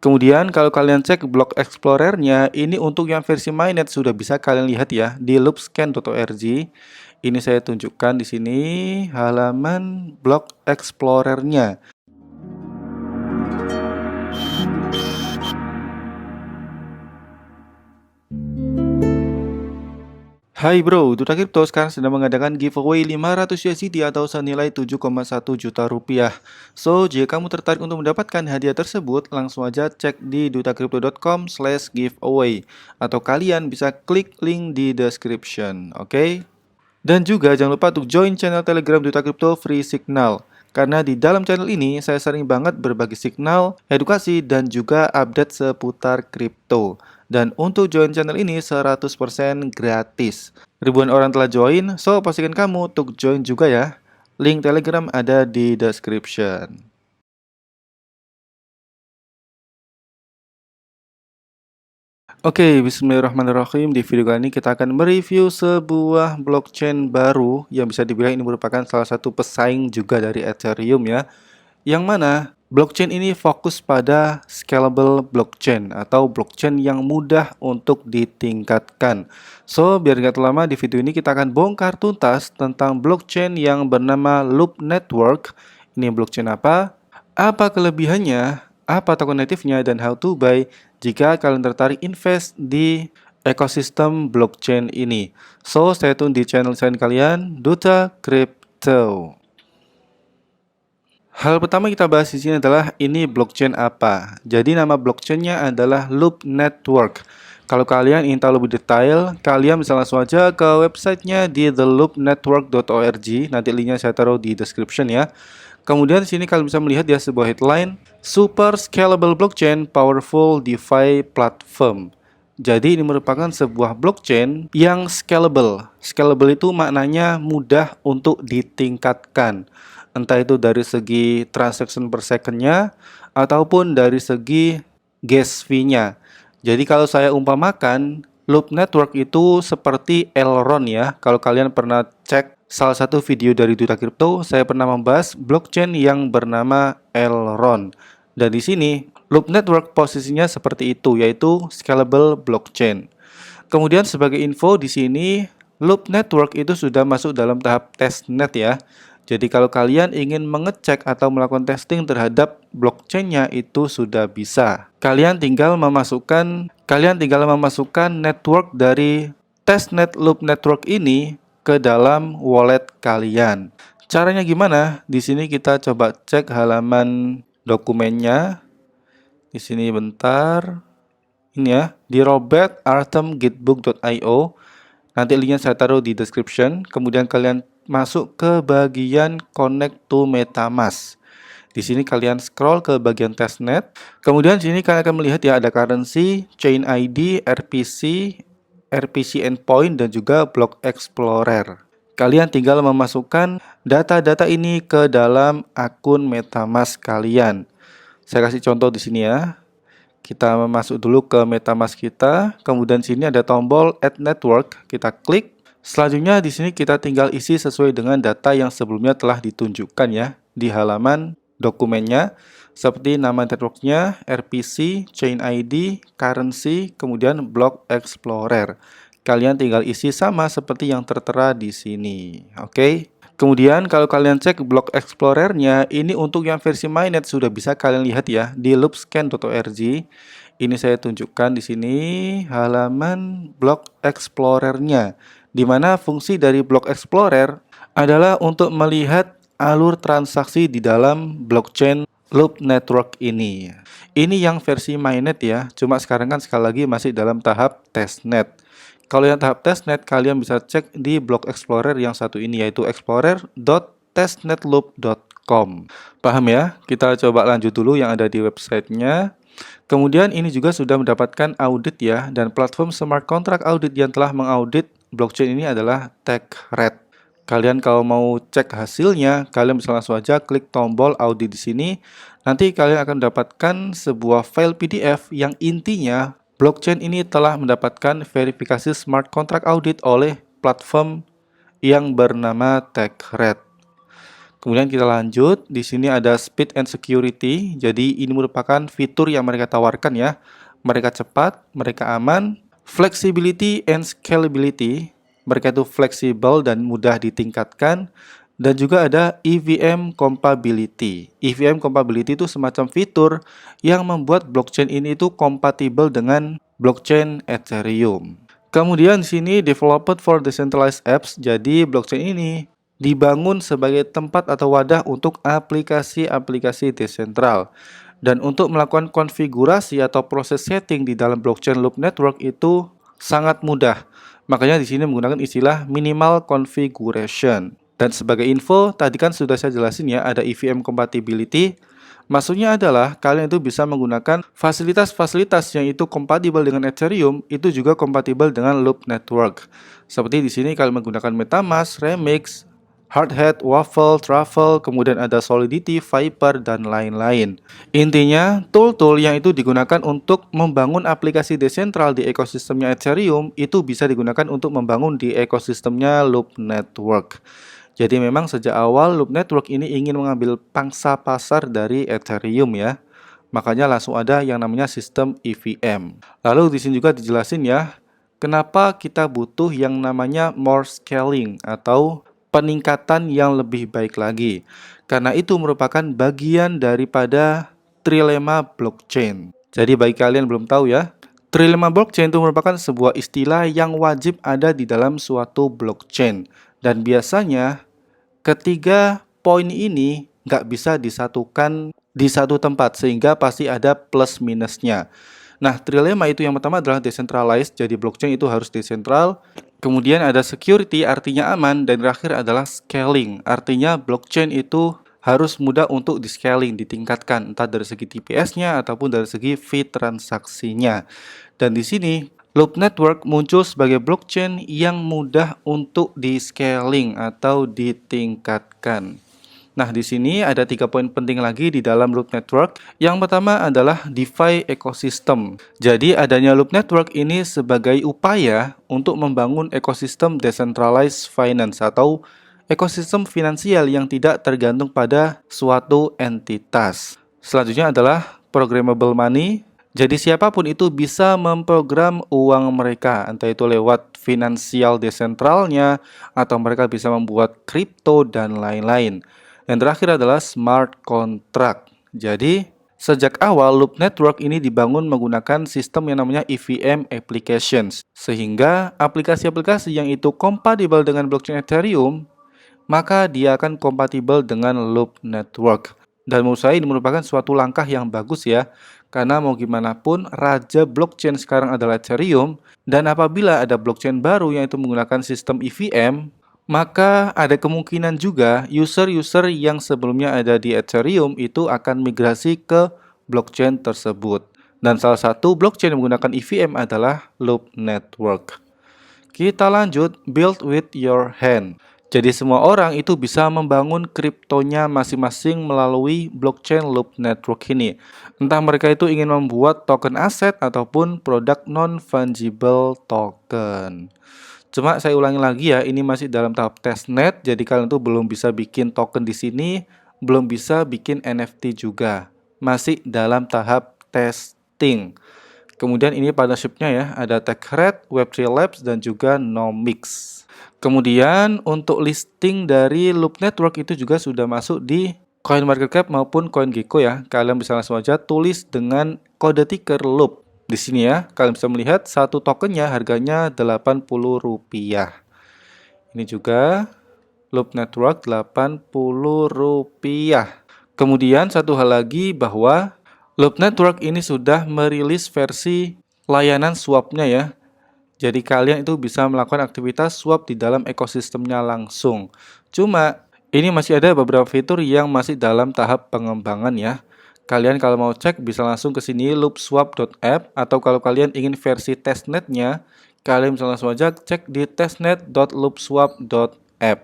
Kemudian kalau kalian cek Block Explorer-nya, ini untuk yang versi mainnet sudah bisa kalian lihat ya di loopscan.org. Ini saya tunjukkan di sini halaman Block Explorer-nya. Hai bro, Duta Crypto sekarang sedang mengadakan giveaway 500 USDT atau senilai 7,1 juta rupiah. So, jika kamu tertarik untuk mendapatkan hadiah tersebut, langsung aja cek di dutacrypto.com/giveaway atau kalian bisa klik link di description, oke? Dan juga jangan lupa untuk join channel Telegram Duta Crypto Free Signal. Karena di dalam channel ini saya sering banget berbagi signal, edukasi, dan juga update seputar kripto. Dan untuk join channel ini 100% gratis. Ribuan orang telah join, so pastikan kamu untuk join juga ya. Link Telegram ada di description. Oke, bismillahirrahmanirrahim. Di video kali ini kita akan mereview sebuah blockchain baru yang bisa dibilang ini merupakan salah satu pesaing juga dari Ethereum ya. Yang mana blockchain ini fokus pada scalable blockchain atau blockchain yang mudah untuk ditingkatkan. So, biar nggak terlama di video ini kita akan bongkar tuntas tentang blockchain yang bernama Loop Network. Ini blockchain apa? Apa kelebihannya? Apa token native-nya dan how to buy jika kalian tertarik invest di ekosistem blockchain ini. So, stay tune di channel kalian, Duta Crypto. Hal pertama kita bahas di sini adalah ini blockchain apa. Jadi nama blockchainnya adalah Loop Network. Kalau kalian ingin tahu lebih detail, kalian bisa langsung aja ke websitenya di theloopnetwork.org. Nanti linknya saya taruh di description ya. Kemudian di sini kalian bisa melihat ya sebuah headline, Super Scalable Blockchain Powerful DeFi Platform. Jadi ini merupakan sebuah blockchain yang scalable. Scalable itu maknanya mudah untuk ditingkatkan. Entah itu dari segi transaction per second-nya ataupun dari segi gas fee-nya. Jadi kalau saya umpamakan, Loop Network itu seperti Elrond ya. Kalau kalian pernah cek salah satu video dari Duta Crypto, saya pernah membahas blockchain yang bernama Elrond. Dan di sini Loop Network posisinya seperti itu, yaitu scalable blockchain. Kemudian sebagai info di sini, Loop Network itu sudah masuk dalam tahap testnet ya. Jadi kalau kalian ingin mengecek atau melakukan testing terhadap blockchain-nya itu sudah bisa. Kalian tinggal memasukkan network dari testnet Loop Network ini ke dalam wallet kalian. Caranya gimana? Di sini kita coba cek halaman dokumennya. Di sini bentar. Ini ya, di robertartemgitbook.io. Nanti linknya saya taruh di description. Kemudian kalian masuk ke bagian Connect to MetaMask. Di sini kalian scroll ke bagian testnet. Kemudian di sini kalian akan melihat ya ada currency, chain ID, RPC endpoint dan juga block explorer. Kalian tinggal memasukkan data-data ini ke dalam akun MetaMask kalian. Saya kasih contoh di sini ya. Kita masuk dulu ke MetaMask kita. Kemudian sini ada tombol Add Network. Kita klik. Selanjutnya di sini kita tinggal isi sesuai dengan data yang sebelumnya telah ditunjukkan ya di halaman dokumennya, seperti nama networknya, RPC, chain ID, currency, kemudian block explorer. Kalian tinggal isi sama seperti yang tertera di sini. Oke. Kemudian kalau kalian cek block explorer-nya, ini untuk yang versi mainnet sudah bisa kalian lihat ya di loopscan.org. Ini saya tunjukkan di sini halaman block explorer-nya, di mana fungsi dari block explorer adalah untuk melihat alur transaksi di dalam blockchain Loop Network ini. Ini yang versi mainnet ya, cuma sekarang kan sekali lagi masih dalam tahap testnet. Kalau yang tahap testnet, kalian bisa cek di block explorer yang satu ini, yaitu explorer.testnetloop.com. Paham ya? Kita coba lanjut dulu yang ada di websitenya. Kemudian ini juga sudah mendapatkan audit ya, dan platform smart contract audit yang telah mengaudit blockchain ini adalah TechRed. Kalian kalau mau cek hasilnya, kalian bisa langsung aja klik tombol audit di sini. Nanti kalian akan mendapatkan sebuah file PDF yang intinya blockchain ini telah mendapatkan verifikasi smart contract audit oleh platform yang bernama TechRed. Kemudian kita lanjut, di sini ada speed and security. Jadi ini merupakan fitur yang mereka tawarkan ya. Mereka cepat, mereka aman, flexibility and scalability. Mereka itu fleksibel dan mudah ditingkatkan. Dan juga ada EVM compatibility. EVM compatibility itu semacam fitur yang membuat blockchain ini itu kompatibel dengan blockchain Ethereum. Kemudian di sini developed for decentralized apps. Jadi blockchain ini dibangun sebagai tempat atau wadah untuk aplikasi-aplikasi desentral. Dan untuk melakukan konfigurasi atau proses setting di dalam blockchain loop network itu sangat mudah. Makanya di sini menggunakan istilah minimal configuration. Dan sebagai info, tadi kan sudah saya jelasin ya, ada EVM compatibility. Maksudnya adalah kalian itu bisa menggunakan fasilitas-fasilitas yang itu kompatibel dengan Ethereum, itu juga kompatibel dengan Loop Network. Seperti di sini kalian menggunakan MetaMask, Remix, Hardhat, Waffle, Truffle, kemudian ada Solidity, Viper, dan lain-lain. Intinya, tool-tool yang itu digunakan untuk membangun aplikasi desentral di ekosistemnya Ethereum itu bisa digunakan untuk membangun di ekosistemnya Loop Network. Jadi memang sejak awal Loop Network ini ingin mengambil pangsa pasar dari Ethereum ya. Makanya langsung ada yang namanya sistem EVM. Lalu di sini juga dijelasin ya, kenapa kita butuh yang namanya more scaling atau peningkatan yang lebih baik lagi. Karena itu merupakan bagian daripada trilema blockchain. Jadi bagi kalian yang belum tahu ya, trilema blockchain itu merupakan sebuah istilah yang wajib ada di dalam suatu blockchain. Dan biasanya ketiga poin ini nggak bisa disatukan di satu tempat sehingga pasti ada plus minusnya. Nah, trilema itu yang pertama adalah decentralized, jadi blockchain itu harus desentral. Kemudian ada security, artinya aman. Dan terakhir adalah scaling, artinya blockchain itu harus mudah untuk di-scaling, ditingkatkan, entah dari segi TPS-nya ataupun dari segi fee transaksinya. Dan di sini Loop Network muncul sebagai blockchain yang mudah untuk di-scaling atau ditingkatkan. Nah, di sini ada 3 poin penting lagi di dalam Loop Network. Yang pertama adalah DeFi ecosystem. Jadi, adanya Loop Network ini sebagai upaya untuk membangun ekosistem decentralized finance atau ekosistem finansial yang tidak tergantung pada suatu entitas. Selanjutnya adalah programmable money. Jadi siapapun itu bisa memprogram uang mereka, entah itu lewat finansial desentralnya, atau mereka bisa membuat kripto dan lain-lain. Yang terakhir adalah smart contract. Jadi sejak awal Loop Network ini dibangun menggunakan sistem yang namanya EVM applications. Sehingga aplikasi-aplikasi yang itu kompatibel dengan blockchain Ethereum, maka dia akan kompatibel dengan Loop Network. Dan menurut saya ini merupakan suatu langkah yang bagus ya. Karena mau gimana pun, raja blockchain sekarang adalah Ethereum. Dan apabila ada blockchain baru yang itu menggunakan sistem EVM, maka ada kemungkinan juga user-user yang sebelumnya ada di Ethereum itu akan migrasi ke blockchain tersebut. Dan salah satu blockchain yang menggunakan EVM adalah Loop Network. Kita lanjut, build with your hand. Jadi semua orang itu bisa membangun kriptonya masing-masing melalui blockchain Loop Network ini. Entah mereka itu ingin membuat token aset ataupun produk non-fungible token. Cuma saya ulangi lagi ya, ini masih dalam tahap testnet, jadi kalian tuh belum bisa bikin token di sini, belum bisa bikin NFT juga. Masih dalam tahap testing. Kemudian ini partnership-nya ya, ada TechRed, Web3 Labs, dan juga Nomics. Kemudian untuk listing dari Loop Network itu juga sudah masuk di CoinMarketCap maupun CoinGecko ya. Kalian bisa langsung aja tulis dengan kode ticker Loop. Di sini ya, kalian bisa melihat satu tokennya harganya Rp80. Ini juga Loop Network Rp80. Kemudian satu hal lagi bahwa Loop Network ini sudah merilis versi layanan swap-nya ya. Jadi kalian itu bisa melakukan aktivitas swap di dalam ekosistemnya langsung. Cuma ini masih ada beberapa fitur yang masih dalam tahap pengembangan ya. Kalian kalau mau cek bisa langsung ke sini loopswap.app, atau kalau kalian ingin versi testnetnya, kalian bisa langsung aja cek di testnet.loopswap.app.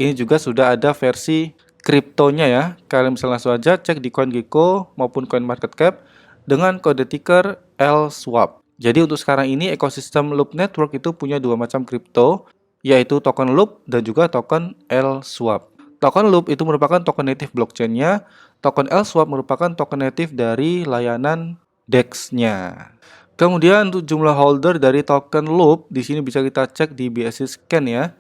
Ini juga sudah ada versi kriptonya ya. Kalian bisa langsung aja cek di CoinGecko maupun CoinMarketCap dengan kode ticker LSWAP. Jadi untuk sekarang ini ekosistem Loop Network itu punya dua macam kripto, yaitu token Loop dan juga token LSWAP. Token Loop itu merupakan token native blockchain-nya, token LSwap merupakan token native dari layanan DEX-nya. Kemudian untuk jumlah holder dari token Loop, di sini bisa kita cek di BSC Scan ya.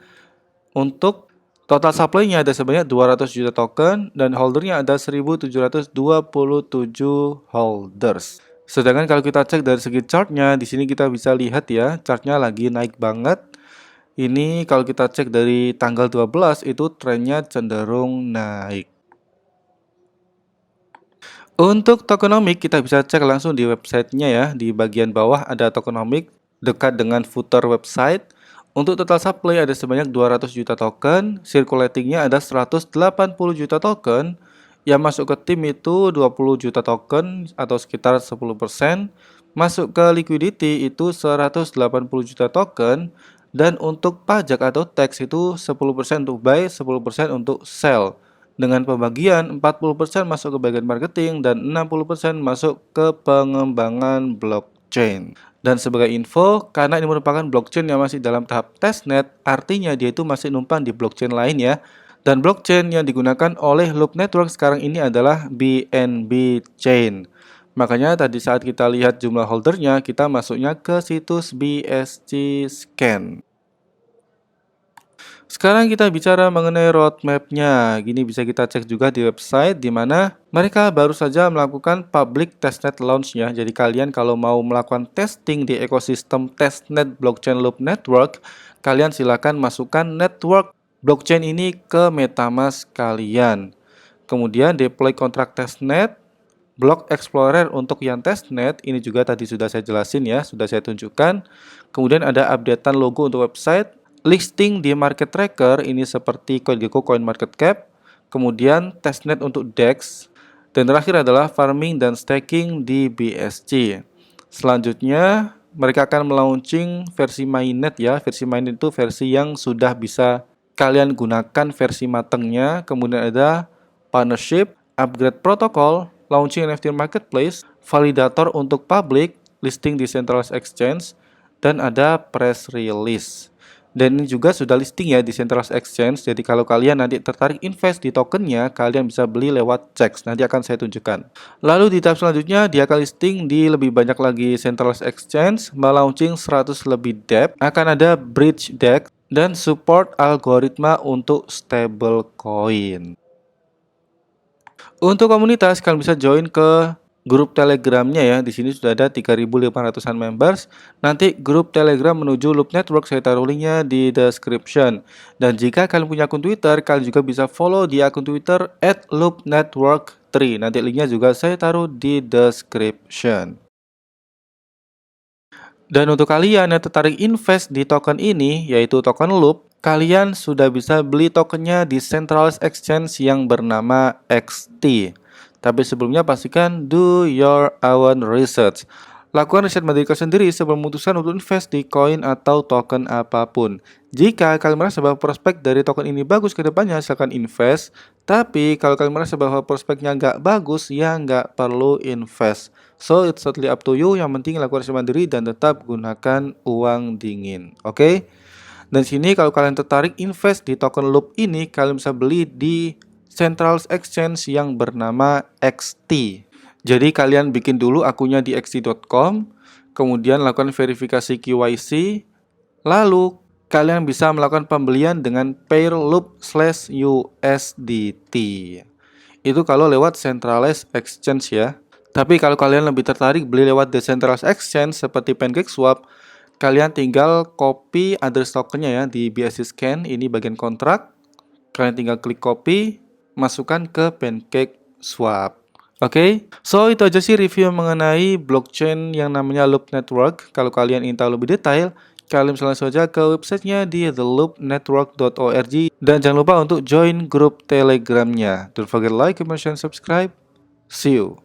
Untuk total supply-nya ada sebanyak 200 juta token dan holdernya ada 1727 holders. Sedangkan kalau kita cek dari segi chartnya, di sini kita bisa lihat ya, chartnya lagi naik banget. Ini kalau kita cek dari tanggal 12 itu trennya cenderung naik. Untuk tokenomic kita bisa cek langsung di websitenya ya. Di bagian bawah ada tokenomic dekat dengan footer website. Untuk total supply ada sebanyak 200 juta token, circulatingnya ada 180 juta token, yang masuk ke tim itu 20 juta token atau sekitar 10%, masuk ke liquidity itu 180 juta token, dan untuk pajak atau tax itu 10% untuk buy, 10% untuk sell. Dengan pembagian 40% masuk ke bagian marketing dan 60% masuk ke pengembangan blockchain. Dan sebagai info, karena ini merupakan blockchain yang masih dalam tahap testnet, artinya dia itu masih numpang di blockchain lain ya. Dan blockchain yang digunakan oleh Loop Network sekarang ini adalah BNB Chain. Makanya tadi saat kita lihat jumlah holdernya, kita masuknya ke situs BSC Scan. Sekarang kita bicara mengenai roadmap-nya. Gini bisa kita cek juga di website di mana mereka baru saja melakukan public testnet launch-nya. Jadi kalian kalau mau melakukan testing di ekosistem testnet blockchain Loop Network, kalian silakan masukkan network blockchain ini ke MetaMask kalian. Kemudian deploy kontrak testnet, Block Explorer untuk yang testnet, ini juga tadi sudah saya jelasin ya, sudah saya tunjukkan. Kemudian ada updatean logo untuk website, listing di market tracker, ini seperti CoinGecko, CoinMarketCap, kemudian testnet untuk DEX, dan terakhir adalah farming dan staking di BSC. Selanjutnya, mereka akan melaunching versi mainnet ya, versi mainnet itu versi yang sudah bisa kalian gunakan versi matangnya, kemudian ada partnership, upgrade protokol, launching NFT marketplace, validator untuk public, listing di centralized exchange, dan ada press release. Dan ini juga sudah listing ya di centralized exchange, jadi kalau kalian nanti tertarik invest di tokennya, kalian bisa beli lewat CEX, nanti akan saya tunjukkan. Lalu di tahap selanjutnya, dia akan listing di lebih banyak lagi centralized exchange, melaunching 100 lebih DEP, akan ada bridge DEX, dan support algoritma untuk stablecoin. Untuk komunitas, kalian bisa join ke grup Telegramnya ya. Di sini sudah ada 3.500-an members. Nanti grup Telegram menuju Loop Network saya taruh linknya di description. Dan jika kalian punya akun Twitter, kalian juga bisa follow di akun Twitter @loopnetwork3. Nanti linknya juga saya taruh di description. Dan untuk kalian yang tertarik invest di token ini, yaitu token Loop, kalian sudah bisa beli tokennya di centralized exchange yang bernama XT. Tapi sebelumnya pastikan do your own research. Lakukan riset mandiri kalian sendiri sebelum memutuskan untuk invest di koin atau token apapun. Jika kalian merasa bahwa prospek dari token ini bagus ke depannya, silakan invest. Tapi kalau kalian merasa bahwa prospeknya nggak bagus, ya nggak perlu invest. So it's totally up to you. Yang penting lakukan riset mandiri dan tetap gunakan uang dingin. Oke? Dan sini kalau kalian tertarik invest di token Loop ini, kalian bisa beli di centralized exchange yang bernama XT. Jadi kalian bikin dulu akunnya di xt.com, kemudian lakukan verifikasi KYC, lalu kalian bisa melakukan pembelian dengan pair loop/USDT. Itu kalau lewat centralized exchange ya. Tapi kalau kalian lebih tertarik beli lewat decentralized exchange seperti PancakeSwap, kalian tinggal copy address tokennya ya di BSC Scan, ini bagian kontrak. Kalian tinggal klik copy, masukkan ke PancakeSwap. Oke, so itu aja sih review mengenai blockchain yang namanya Loop Network. Kalau kalian ingin tahu lebih detail, kalian bisa langsung saja ke websitenya di theloopnetwork.org. Dan jangan lupa untuk join grup Telegramnya. Don't forget like, comment, and subscribe. See you.